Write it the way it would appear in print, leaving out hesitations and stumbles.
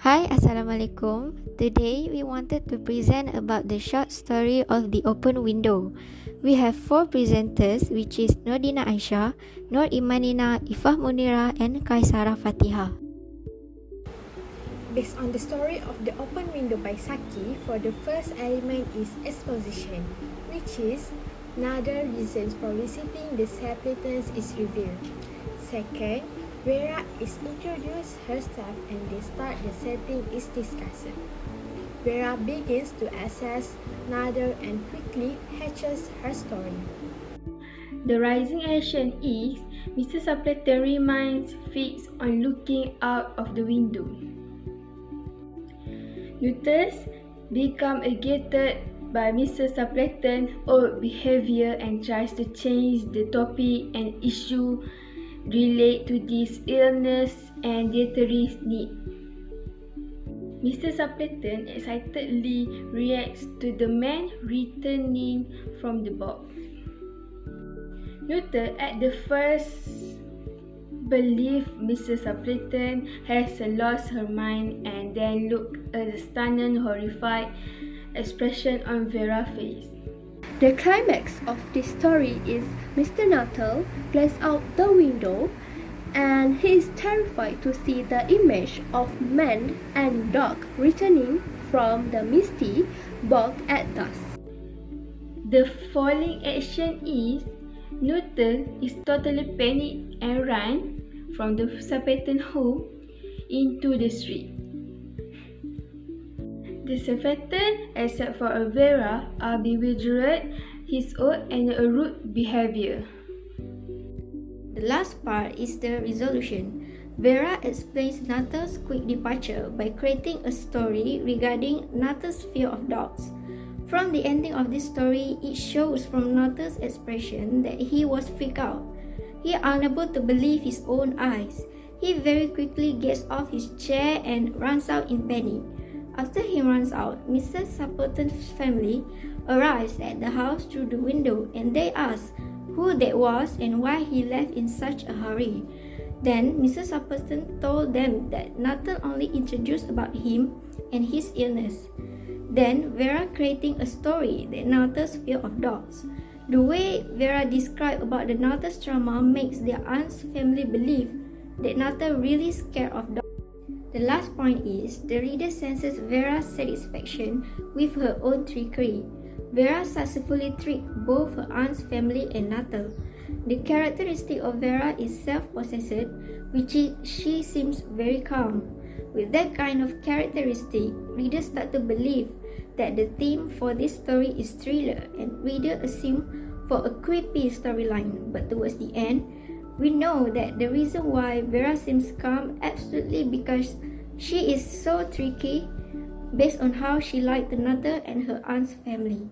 Hi, Assalamualaikum. Today we wanted to present about the short story of The Open Window. We have 4 presenters, which is Nordina Aisyah, Nur Imanina, Ifah Munira and Kaisara Fatiha. Based on the story of The Open Window by Saki, for the first element is exposition, which is another reasons for visiting the Sapletons is revealed. Second, Vera is introduced herself and the start the setting is discussed. Vera begins to assess Nader and quickly hatches her story. The rising action is Mr. Sapleton remains fixed on looking out of the window. Nutters become agitated by Mr. Sapleton's odd behavior and tries to change the topic and issue relate to this illness and dietary need. Mr. Sapleton excitedly reacts to the man returning from the box. Nutter at the first believe Mrs. Sapleton has lost her mind and then look at the stunned, horrified expression on Vera's face. The climax of this story is Mr. Nuttall glares out the window and he is terrified to see the image of man and dog returning from the misty bog at dusk. The following action is Nuttall is totally panicked and ran from the Sapleton home into the street. The Sapleton, except for Vera, are bewildered his own and a rude behavior. The last part is the resolution. Vera explains Nuttall's quick departure by creating a story regarding Nuttall's fear of dogs. From the ending of this story, it shows from Nuttall's expression that he was freaked out. He is unable to believe his own eyes. He very quickly gets off his chair and runs out in panic. After he runs out, Mr. Sapleton's family arrives at the house through the window and they ask who that was and why he left in such a hurry. Then Mr. Sapleton told them that Nuttall only introduced about him and his illness. Then Vera creating a story that Nuttall's fear of dogs. The way Vera described about the Nuttall's trauma makes their aunt's family believe that Nuttall really scared of dogs. The last point is the reader senses Vera's satisfaction with her own trickery. Vera successfully tricked both her aunt's family and Nuttall. The characteristic of Vera is self-possessed, which she seems very calm. With that kind of characteristic, readers start to believe that the theme for this story is thriller and reader assume for a creepy storyline. But towards the end, we know that the reason why Vera seems calm absolutely because she is so tricky based on how she lied to Nuttall and her aunt's family.